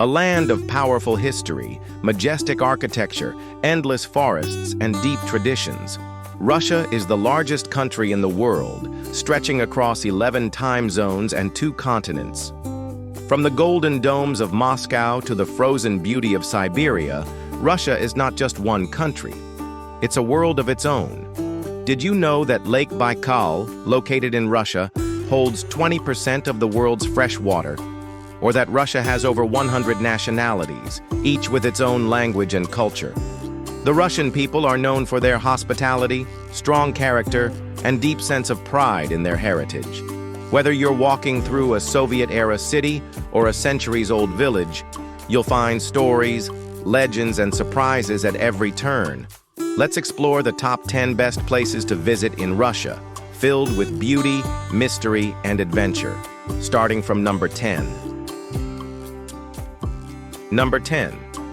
A land of powerful history, majestic architecture, endless forests, and deep traditions. Russia is the largest country in the world, stretching across 11 time zones and 2 continents. From the golden domes of Moscow to the frozen beauty of Siberia, Russia is not just one country. It's a world of its own. Did you know that Lake Baikal, located in Russia, holds 20% of the world's fresh water? Or that Russia has over 100 nationalities, each with its own language and culture? The Russian people are known for their hospitality, strong character, and deep sense of pride in their heritage. Whether you're walking through a Soviet-era city or a centuries-old village, you'll find stories, legends, and surprises at every turn. Let's explore the top 10 best places to visit in Russia, filled with beauty, mystery, and adventure. Starting from number 10. Number 10.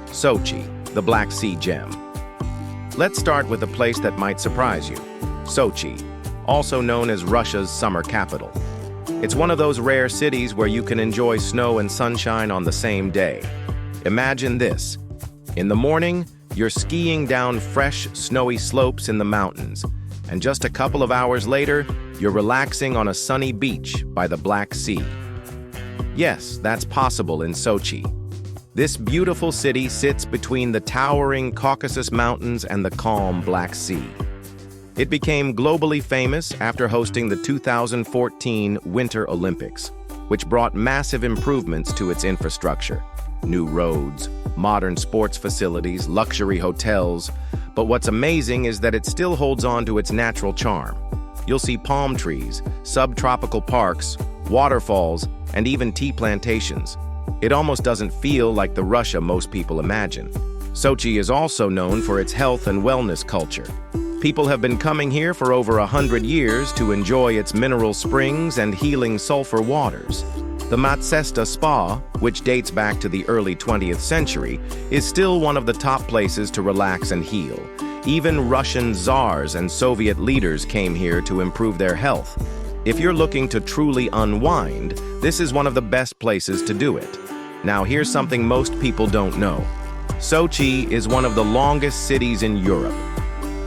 Sochi, the Black Sea gem. Let's start with a place that might surprise you. Sochi, also known as Russia's summer capital. It's one of those rare cities where you can enjoy snow and sunshine on the same day. Imagine this. In the morning, you're skiing down fresh, snowy slopes in the mountains, and just a couple of hours later, you're relaxing on a sunny beach by the Black Sea. Yes, that's possible in Sochi. This beautiful city sits between the towering Caucasus Mountains and the calm Black Sea. It became globally famous after hosting the 2014 Winter Olympics, which brought massive improvements to its infrastructure. New roads, modern sports facilities, luxury hotels. But what's amazing is that it still holds on to its natural charm. You'll see palm trees, subtropical parks, waterfalls, and even tea plantations. It almost doesn't feel like the Russia most people imagine. Sochi is also known for its health and wellness culture. People have been coming here for over 100 years to enjoy its mineral springs and healing sulfur waters. The Matsesta Spa, which dates back to the early 20th century, is still one of the top places to relax and heal. Even Russian czars and Soviet leaders came here to improve their health. If you're looking to truly unwind, this is one of the best places to do it. Now here's something most people don't know. Sochi is one of the longest cities in Europe.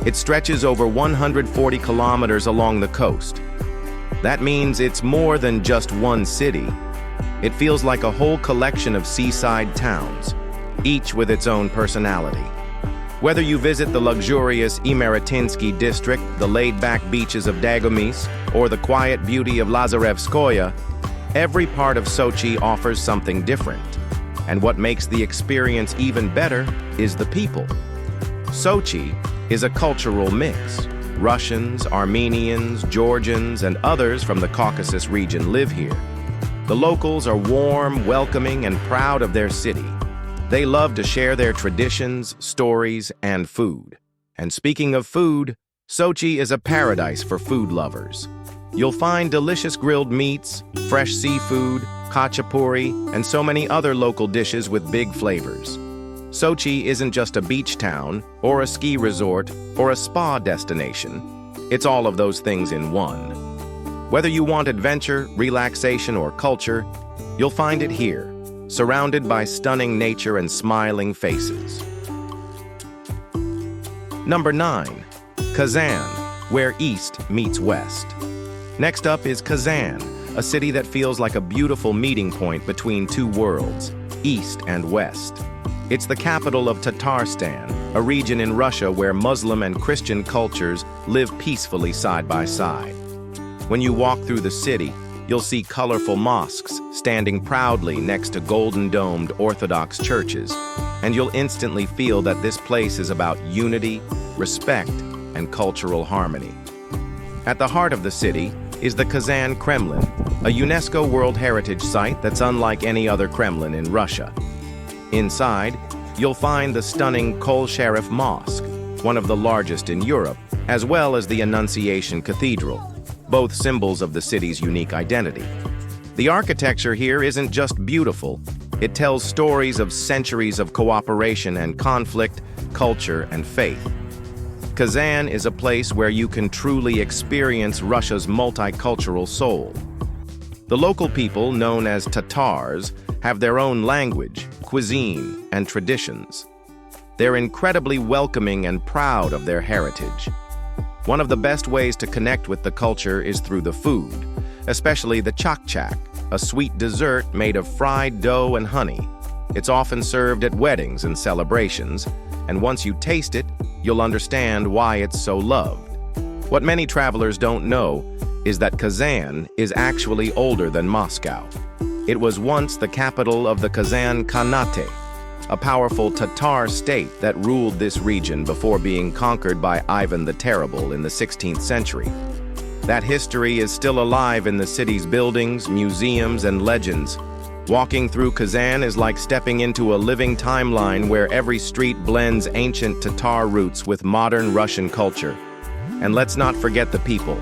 It stretches over 140 kilometers along the coast. That means it's more than just one city. It feels like a whole collection of seaside towns, each with its own personality. Whether you visit the luxurious Imeretinsky district, the laid-back beaches of Dagomis, or the quiet beauty of Lazarevskoye, every part of Sochi offers something different. And what makes the experience even better is the people. Sochi is a cultural mix. Russians, Armenians, Georgians, and others from the Caucasus region live here. The locals are warm, welcoming, and proud of their city. They love to share their traditions, stories, and food. And speaking of food, Sochi is a paradise for food lovers. You'll find delicious grilled meats, fresh seafood, khachapuri, and so many other local dishes with big flavors. Sochi isn't just a beach town, or a ski resort, or a spa destination. It's all of those things in one. Whether you want adventure, relaxation, or culture, you'll find it here, surrounded by stunning nature and smiling faces. Number 9. Kazan, where East meets West. Next up is Kazan, a city that feels like a beautiful meeting point between two worlds, East and West. It's the capital of Tatarstan, a region in Russia where Muslim and Christian cultures live peacefully side by side. When you walk through the city, you'll see colorful mosques standing proudly next to golden-domed Orthodox churches, and you'll instantly feel that this place is about unity, respect, and cultural harmony. At the heart of the city is the Kazan Kremlin, a UNESCO World Heritage Site that's unlike any other Kremlin in Russia. Inside, you'll find the stunning Kol Sharif Mosque, one of the largest in Europe, as well as the Annunciation Cathedral, both symbols of the city's unique identity. The architecture here isn't just beautiful, it tells stories of centuries of cooperation and conflict, culture, and faith. Kazan is a place where you can truly experience Russia's multicultural soul. The local people, known as Tatars, have their own language, cuisine, and traditions. They're incredibly welcoming and proud of their heritage. One of the best ways to connect with the culture is through the food, especially the chak-chak, a sweet dessert made of fried dough and honey. It's often served at weddings and celebrations, and once you taste it, you'll understand why it's so loved. What many travelers don't know is that Kazan is actually older than Moscow. It was once the capital of the Kazan Khanate, a powerful Tatar state that ruled this region before being conquered by Ivan the Terrible in the 16th century. That history is still alive in the city's buildings, museums, and legends. Walking through Kazan is like stepping into a living timeline where every street blends ancient Tatar roots with modern Russian culture. And let's not forget the people.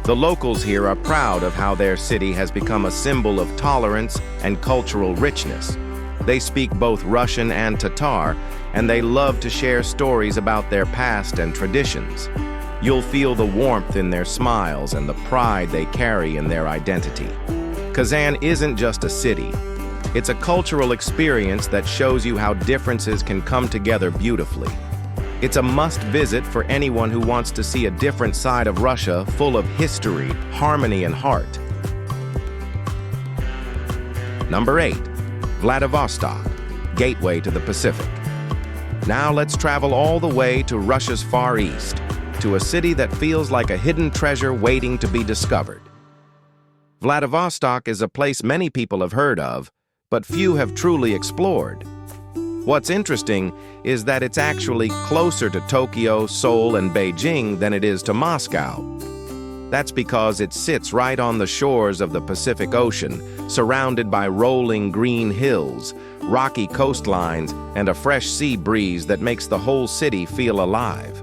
The locals here are proud of how their city has become a symbol of tolerance and cultural richness. They speak both Russian and Tatar, and they love to share stories about their past and traditions. You'll feel the warmth in their smiles and the pride they carry in their identity. Kazan isn't just a city. It's a cultural experience that shows you how differences can come together beautifully. It's a must-visit for anyone who wants to see a different side of Russia full of history, harmony, and heart. Number 8. Vladivostok, gateway to the Pacific. Now let's travel all the way to Russia's Far East, to a city that feels like a hidden treasure waiting to be discovered. Vladivostok is a place many people have heard of, but few have truly explored. What's interesting is that it's actually closer to Tokyo, Seoul, and Beijing than it is to Moscow. That's because it sits right on the shores of the Pacific Ocean, surrounded by rolling green hills, rocky coastlines, and a fresh sea breeze that makes the whole city feel alive.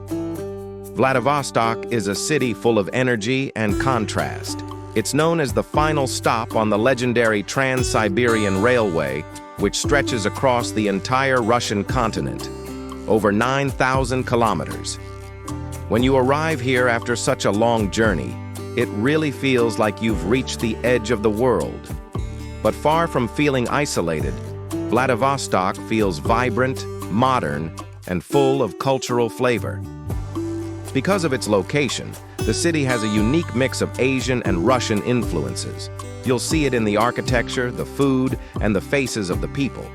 Vladivostok is a city full of energy and contrast. It's known as the final stop on the legendary Trans-Siberian Railway, which stretches across the entire Russian continent, over 9,000 kilometers. When you arrive here after such a long journey, it really feels like you've reached the edge of the world. But far from feeling isolated, Vladivostok feels vibrant, modern, and full of cultural flavor. Because of its location, the city has a unique mix of Asian and Russian influences. You'll see it in the architecture, the food, and the faces of the people.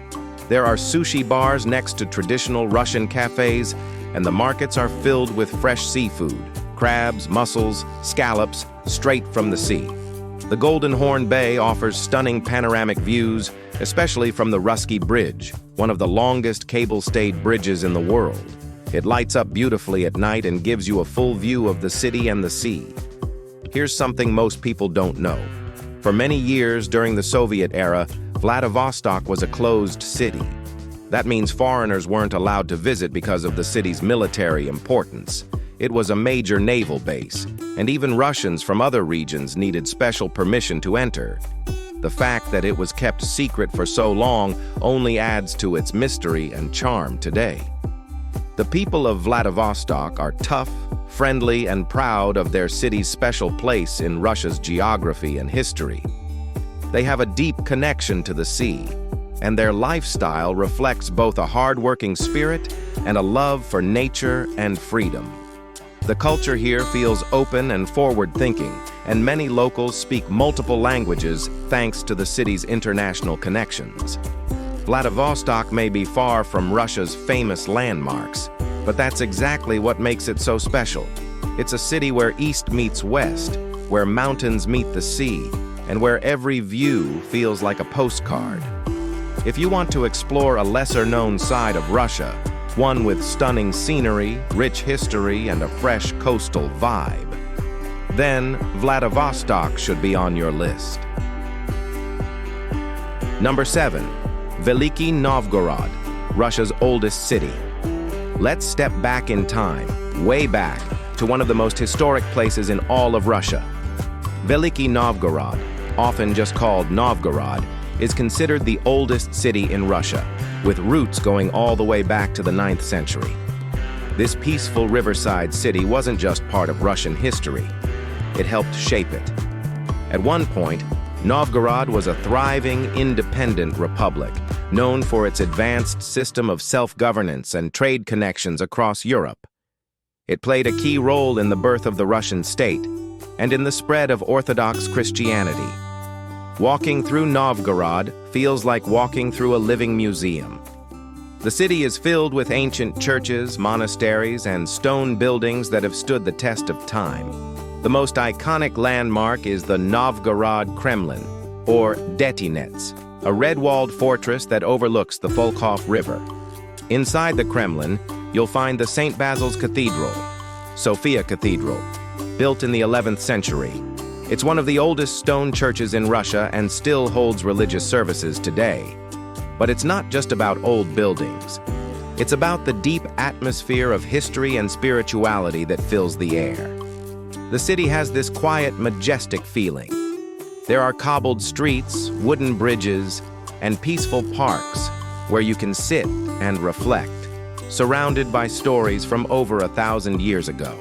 There are sushi bars next to traditional Russian cafes, and the markets are filled with fresh seafood, crabs, mussels, scallops, straight from the sea. The Golden Horn Bay offers stunning panoramic views, especially from the Ruski Bridge, one of the longest cable-stayed bridges in the world. It lights up beautifully at night and gives you a full view of the city and the sea. Here's something most people don't know. For many years during the Soviet era, Vladivostok was a closed city. That means foreigners weren't allowed to visit because of the city's military importance. It was a major naval base, and even Russians from other regions needed special permission to enter. The fact that it was kept secret for so long only adds to its mystery and charm today. The people of Vladivostok are tough, friendly, and proud of their city's special place in Russia's geography and history. They have a deep connection to the sea, and their lifestyle reflects both a hard-working spirit and a love for nature and freedom. The culture here feels open and forward-thinking, and many locals speak multiple languages thanks to the city's international connections. Vladivostok may be far from Russia's famous landmarks, but that's exactly what makes it so special. It's a city where east meets west, where mountains meet the sea, and where every view feels like a postcard. If you want to explore a lesser-known side of Russia, one with stunning scenery, rich history, and a fresh coastal vibe, then Vladivostok should be on your list. Number 7. Veliki Novgorod, Russia's oldest city. Let's step back in time, way back, to one of the most historic places in all of Russia. Veliki Novgorod, often just called Novgorod, is considered the oldest city in Russia, with roots going all the way back to the 9th century. This peaceful riverside city wasn't just part of Russian history. It helped shape it. At one point, Novgorod was a thriving, independent republic, known for its advanced system of self-governance and trade connections across Europe. It played a key role in the birth of the Russian state and in the spread of Orthodox Christianity. Walking through Novgorod feels like walking through a living museum. The city is filled with ancient churches, monasteries, and stone buildings that have stood the test of time. The most iconic landmark is the Novgorod Kremlin, or Detinets, a red-walled fortress that overlooks the Volkhov River. Inside the Kremlin, you'll find the St. Basil's Cathedral, Sofia Cathedral, built in the 11th century. It's one of the oldest stone churches in Russia and still holds religious services today. But it's not just about old buildings. It's about the deep atmosphere of history and spirituality that fills the air. The city has this quiet, majestic feeling. There are cobbled streets, wooden bridges, and peaceful parks where you can sit and reflect, surrounded by stories from over 1,000 years ago.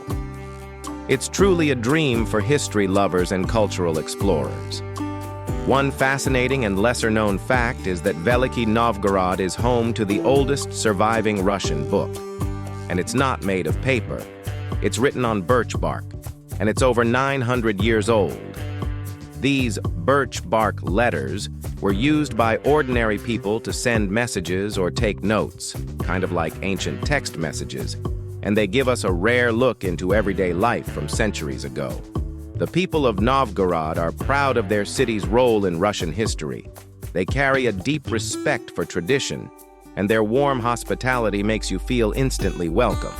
It's truly a dream for history lovers and cultural explorers. One fascinating and lesser-known fact is that Veliki Novgorod is home to the oldest surviving Russian book. And it's not made of paper. It's written on birch bark, and it's over 900 years old. These birch bark letters were used by ordinary people to send messages or take notes, kind of like ancient text messages, and they give us a rare look into everyday life from centuries ago. The people of Novgorod are proud of their city's role in Russian history. They carry a deep respect for tradition, and their warm hospitality makes you feel instantly welcome.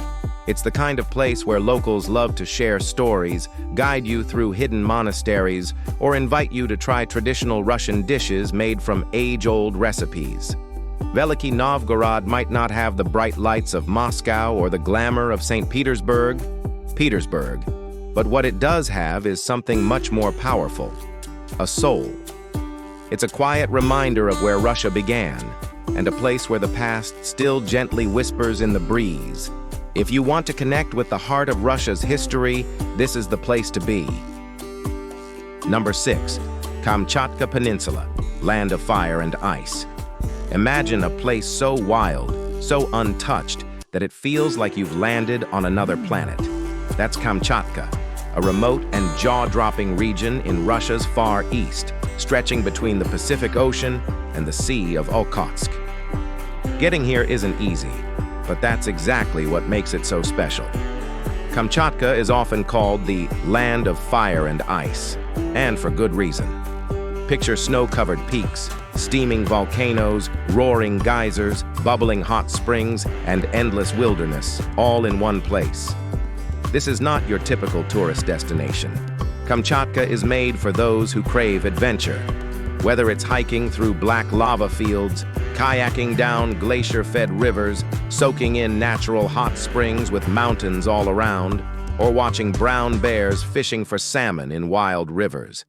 It's the kind of place where locals love to share stories, guide you through hidden monasteries, or invite you to try traditional Russian dishes made from age-old recipes. Veliki Novgorod might not have the bright lights of Moscow or the glamour of St. Petersburg, but what it does have is something much more powerful: a soul. It's a quiet reminder of where Russia began, and a place where the past still gently whispers in the breeze. If you want to connect with the heart of Russia's history, this is the place to be. Number 6. Kamchatka Peninsula, land of fire and ice. Imagine a place so wild, so untouched, that it feels like you've landed on another planet. That's Kamchatka, a remote and jaw-dropping region in Russia's far east, stretching between the Pacific Ocean and the Sea of Okhotsk. Getting here isn't easy, but that's exactly what makes it so special. Kamchatka is often called the land of fire and ice, and for good reason. Picture snow-covered peaks, steaming volcanoes, roaring geysers, bubbling hot springs, and endless wilderness, all in one place. This is not your typical tourist destination. Kamchatka is made for those who crave adventure. Whether it's hiking through black lava fields, kayaking down glacier-fed rivers, soaking in natural hot springs with mountains all around, or watching brown bears fishing for salmon in wild rivers.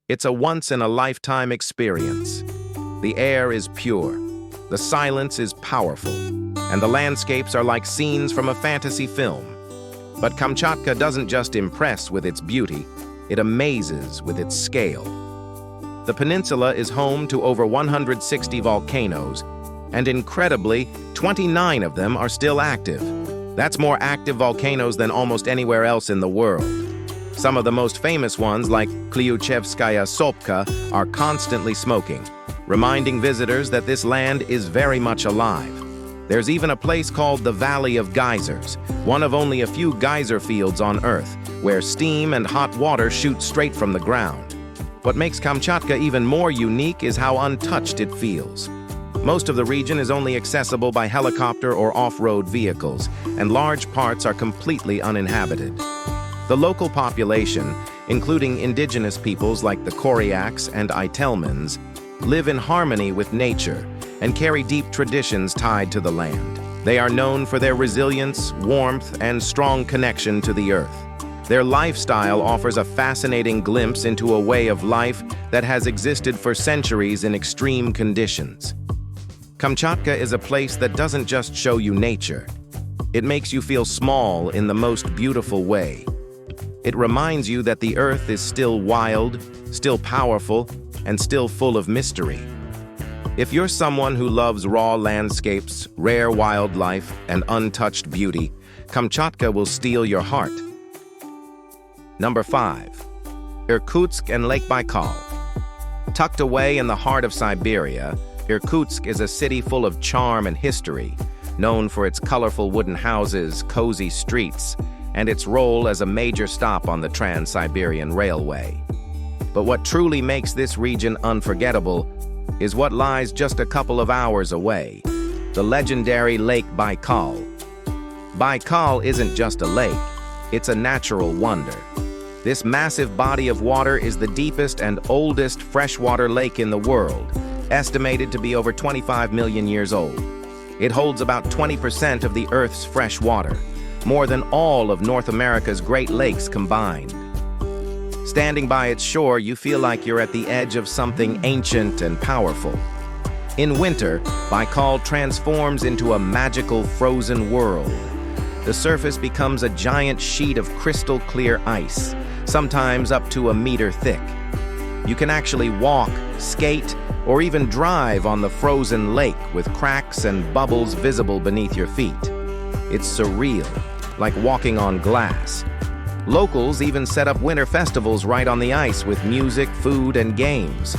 It's a once-in-a-lifetime experience. The air is pure, the silence is powerful, and the landscapes are like scenes from a fantasy film. But Kamchatka doesn't just impress with its beauty, it amazes with its scale. The peninsula is home to over 160 volcanoes, and incredibly, 29 of them are still active. That's more active volcanoes than almost anywhere else in the world. Some of the most famous ones, like Klyuchevskaya Sopka, are constantly smoking, reminding visitors that this land is very much alive. There's even a place called the Valley of Geysers, one of only a few geyser fields on Earth, where steam and hot water shoot straight from the ground. What makes Kamchatka even more unique is how untouched it feels. Most of the region is only accessible by helicopter or off-road vehicles, and large parts are completely uninhabited. The local population, including indigenous peoples like the Koryaks and Itelmens, live in harmony with nature and carry deep traditions tied to the land. They are known for their resilience, warmth, and strong connection to the earth. Their lifestyle offers a fascinating glimpse into a way of life that has existed for centuries in extreme conditions. Kamchatka is a place that doesn't just show you nature. It makes you feel small in the most beautiful way. It reminds you that the earth is still wild, still powerful, and still full of mystery. If you're someone who loves raw landscapes, rare wildlife, and untouched beauty, Kamchatka will steal your heart. Number 5. Irkutsk and Lake Baikal. Tucked away in the heart of Siberia, Irkutsk is a city full of charm and history, known for its colorful wooden houses, cozy streets, and its role as a major stop on the Trans-Siberian Railway. But what truly makes this region unforgettable is what lies just a couple of hours away, the legendary Lake Baikal. Baikal isn't just a lake, it's a natural wonder. This massive body of water is the deepest and oldest freshwater lake in the world, estimated to be over 25 million years old. It holds about 20% of the Earth's fresh water, more than all of North America's Great Lakes combined. Standing by its shore, you feel like you're at the edge of something ancient and powerful. In winter, Baikal transforms into a magical frozen world. The surface becomes a giant sheet of crystal clear ice, sometimes up to a meter thick. You can actually walk, skate, or even drive on the frozen lake with cracks and bubbles visible beneath your feet. It's surreal, like walking on glass. Locals even set up winter festivals right on the ice with music, food, and games.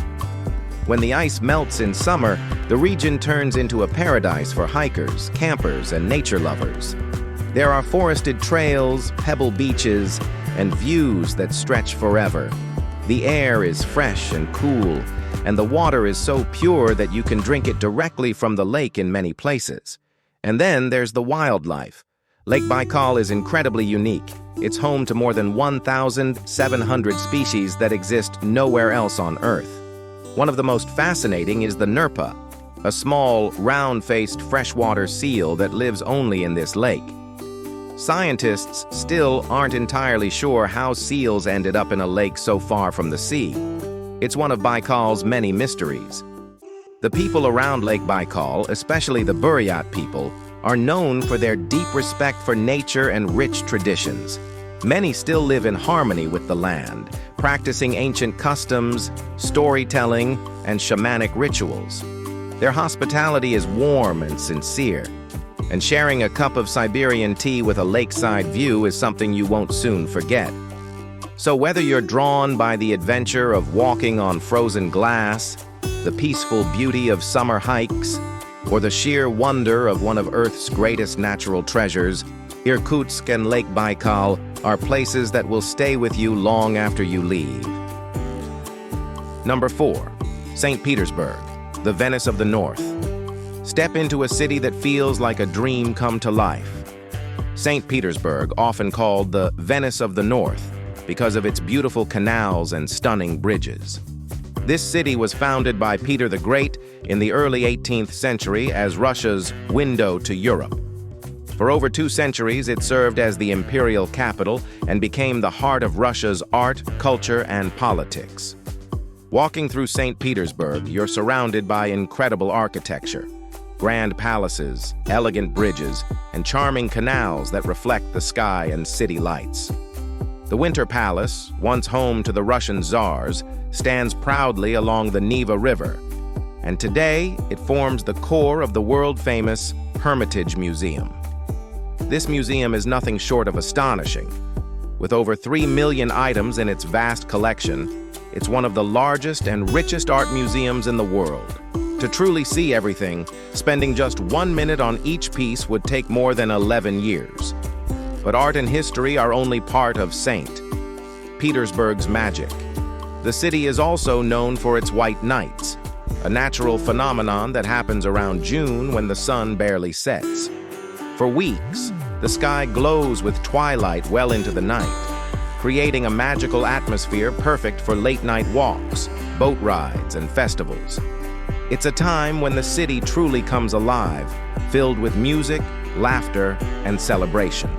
When the ice melts in summer, the region turns into a paradise for hikers, campers, and nature lovers. There are forested trails, pebble beaches, and views that stretch forever. The air is fresh and cool, and the water is so pure that you can drink it directly from the lake in many places. And then there's the wildlife. Lake Baikal is incredibly unique. It's home to more than 1,700 species that exist nowhere else on Earth. One of the most fascinating is the Nerpa, a small, round-faced freshwater seal that lives only in this lake. Scientists still aren't entirely sure how seals ended up in a lake so far from the sea. It's one of Baikal's many mysteries. The people around Lake Baikal, especially the Buryat people, are known for their deep respect for nature and rich traditions. Many still live in harmony with the land, practicing ancient customs, storytelling, and shamanic rituals. Their hospitality is warm and sincere, and sharing a cup of Siberian tea with a lakeside view is something you won't soon forget. So whether you're drawn by the adventure of walking on frozen glass, the peaceful beauty of summer hikes, or the sheer wonder of one of Earth's greatest natural treasures, Irkutsk and Lake Baikal are places that will stay with you long after you leave. Number 4. St. Petersburg, the Venice of the North. Step into a city that feels like a dream come to life. St. Petersburg, often called the Venice of the North, because of its beautiful canals and stunning bridges. This city was founded by Peter the Great in the early 18th century as Russia's window to Europe. For over 2 centuries, it served as the imperial capital and became the heart of Russia's art, culture, and politics. Walking through St. Petersburg, you're surrounded by incredible architecture, grand palaces, elegant bridges, and charming canals that reflect the sky and city lights. The Winter Palace, once home to the Russian czars, stands proudly along the Neva River, and today it forms the core of the world-famous Hermitage Museum. This museum is nothing short of astonishing. With over 3 million items in its vast collection, it's one of the largest and richest art museums in the world. To truly see everything, spending just 1 minute on each piece would take more than 11 years. But art and history are only part of St. Petersburg's magic. The city is also known for its white nights, a natural phenomenon that happens around June when the sun barely sets. For weeks, the sky glows with twilight well into the night, creating a magical atmosphere perfect for late-night walks, boat rides, and festivals. It's a time when the city truly comes alive, filled with music, laughter, and celebration.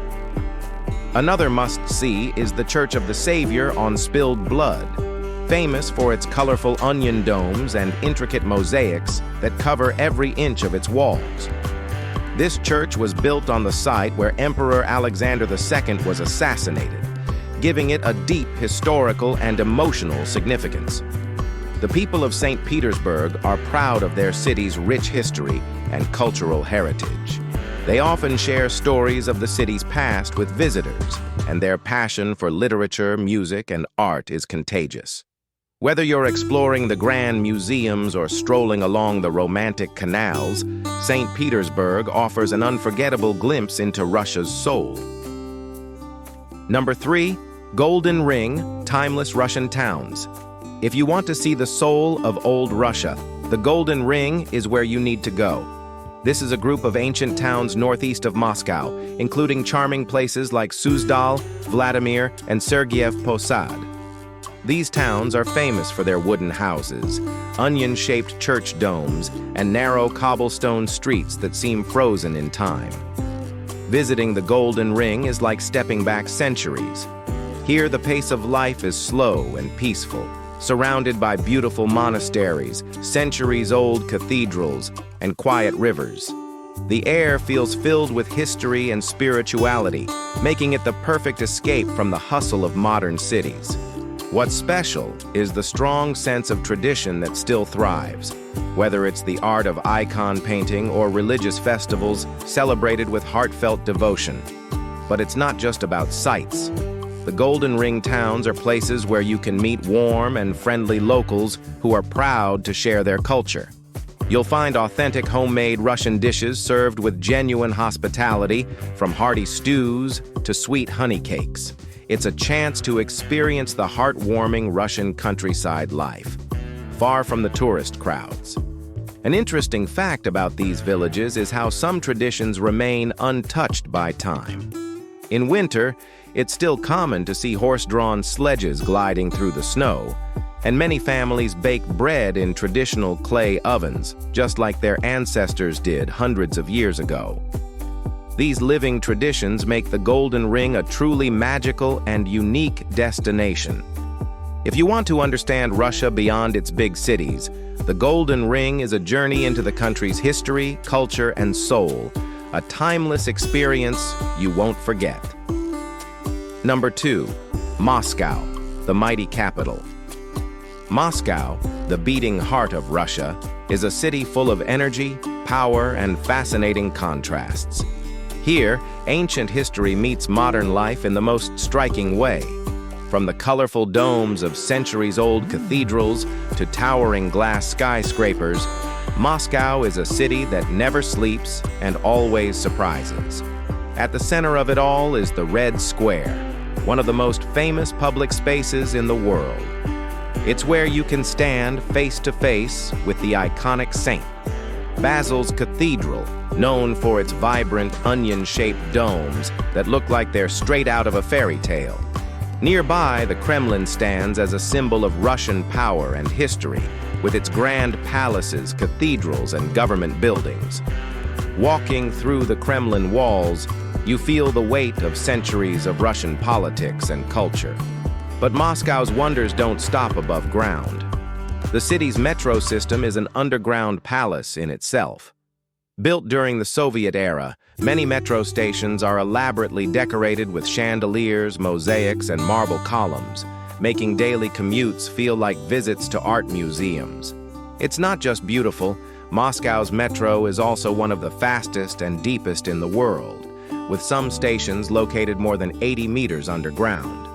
Another must-see is the Church of the Savior on Spilled Blood, famous for its colorful onion domes and intricate mosaics that cover every inch of its walls. This church was built on the site where Emperor Alexander II was assassinated, giving it a deep historical and emotional significance. The people of St. Petersburg are proud of their city's rich history and cultural heritage. They often share stories of the city's past with visitors, and their passion for literature, music, and art is contagious. Whether you're exploring the grand museums or strolling along the romantic canals, St. Petersburg offers an unforgettable glimpse into Russia's soul. Number 3, Golden Ring, Timeless Russian Towns. If you want to see the soul of old Russia, the Golden Ring is where you need to go. This is a group of ancient towns northeast of Moscow, including charming places like Suzdal, Vladimir, and Sergeyev Posad. These towns are famous for their wooden houses, onion-shaped church domes, and narrow cobblestone streets that seem frozen in time. Visiting the Golden Ring is like stepping back centuries. Here, the pace of life is slow and peaceful, surrounded by beautiful monasteries, centuries-old cathedrals, and quiet rivers. The air feels filled with history and spirituality, making it the perfect escape from the hustle of modern cities. What's special is the strong sense of tradition that still thrives, whether it's the art of icon painting or religious festivals celebrated with heartfelt devotion. But it's not just about sights. The Golden Ring towns are places where you can meet warm and friendly locals who are proud to share their culture. You'll find authentic homemade Russian dishes served with genuine hospitality, from hearty stews to sweet honey cakes. It's a chance to experience the heartwarming Russian countryside life, far from the tourist crowds. An interesting fact about these villages is how some traditions remain untouched by time. In winter, it's still common to see horse-drawn sledges gliding through the snow, and many families bake bread in traditional clay ovens, just like their ancestors did hundreds of years ago. These living traditions make the Golden Ring a truly magical and unique destination. If you want to understand Russia beyond its big cities, the Golden Ring is a journey into the country's history, culture, and soul, a timeless experience you won't forget. Number 2, Moscow, the mighty capital. Moscow, the beating heart of Russia, is a city full of energy, power, and fascinating contrasts. Here, ancient history meets modern life in the most striking way. From the colorful domes of centuries-old cathedrals to towering glass skyscrapers, Moscow is a city that never sleeps and always surprises. At the center of it all is the Red Square, one of the most famous public spaces in the world. It's where you can stand face to face with the iconic saint. Basil's Cathedral, known for its vibrant onion-shaped domes that look like they're straight out of a fairy tale. Nearby, the Kremlin stands as a symbol of Russian power and history, with its grand palaces, cathedrals, and government buildings. Walking through the Kremlin walls, you feel the weight of centuries of Russian politics and culture. But Moscow's wonders don't stop above ground. The city's metro system is an underground palace in itself. Built during the Soviet era, many metro stations are elaborately decorated with chandeliers, mosaics, and marble columns, making daily commutes feel like visits to art museums. It's not just beautiful, Moscow's metro is also one of the fastest and deepest in the world, with some stations located more than 80 meters underground.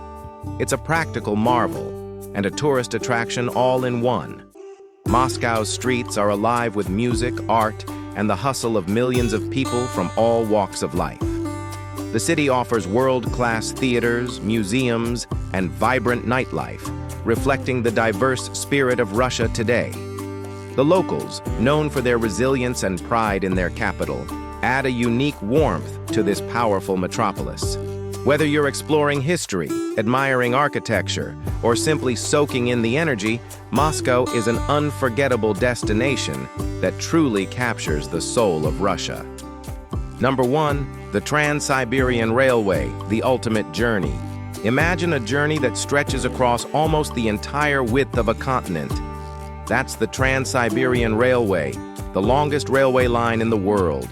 It's a practical marvel and a tourist attraction all in one. Moscow's streets are alive with music, art, and the hustle of millions of people from all walks of life. The city offers world-class theaters, museums, and vibrant nightlife, reflecting the diverse spirit of Russia today. The locals, known for their resilience and pride in their capital, add a unique warmth to this powerful metropolis. Whether you're exploring history, admiring architecture, or simply soaking in the energy, Moscow is an unforgettable destination that truly captures the soul of Russia. Number 1, the Trans-Siberian Railway, the ultimate journey. Imagine a journey that stretches across almost the entire width of a continent. That's the Trans-Siberian Railway, the longest railway line in the world.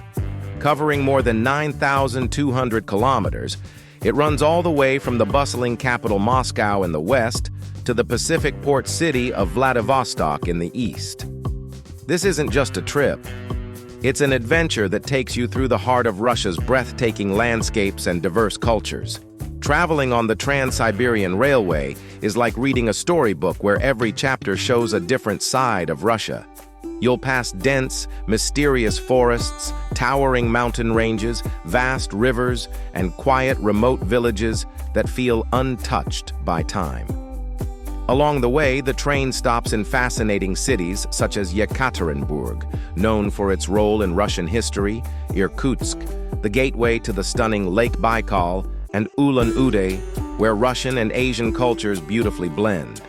Covering more than 9,200 kilometers, It runs all the way from the bustling capital Moscow in the west to the Pacific port city of Vladivostok in the east. This isn't just a trip. It's an adventure that takes you through the heart of Russia's breathtaking landscapes and diverse cultures. Traveling on the Trans-Siberian Railway is like reading a storybook where every chapter shows a different side of Russia. You'll pass dense, mysterious forests, towering mountain ranges, vast rivers, and quiet, remote villages that feel untouched by time. Along the way, the train stops in fascinating cities such as Yekaterinburg, known for its role in Russian history, Irkutsk, the gateway to the stunning Lake Baikal, and Ulan-Ude, where Russian and Asian cultures beautifully blend.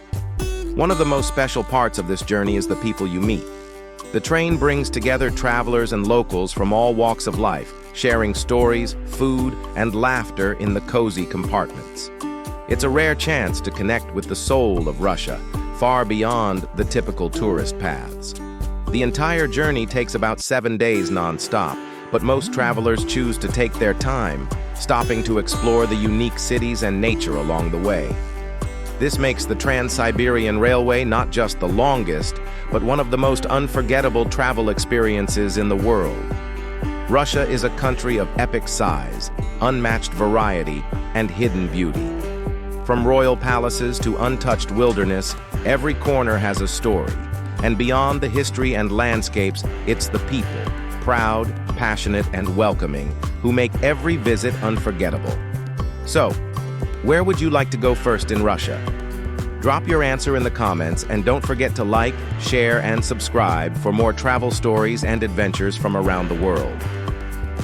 One of the most special parts of this journey is the people you meet. The train brings together travelers and locals from all walks of life, sharing stories, food, and laughter in the cozy compartments. It's a rare chance to connect with the soul of Russia, far beyond the typical tourist paths. The entire journey takes about 7 days non-stop, but most travelers choose to take their time, stopping to explore the unique cities and nature along the way. This makes the Trans-Siberian Railway not just the longest, but one of the most unforgettable travel experiences in the world. Russia is a country of epic size, unmatched variety, and hidden beauty. From royal palaces to untouched wilderness, every corner has a story. And beyond the history and landscapes, it's the people, proud, passionate, and welcoming, who make every visit unforgettable. So, where would you like to go first in Russia? Drop your answer in the comments, and don't forget to like, share, and subscribe for more travel stories and adventures from around the world.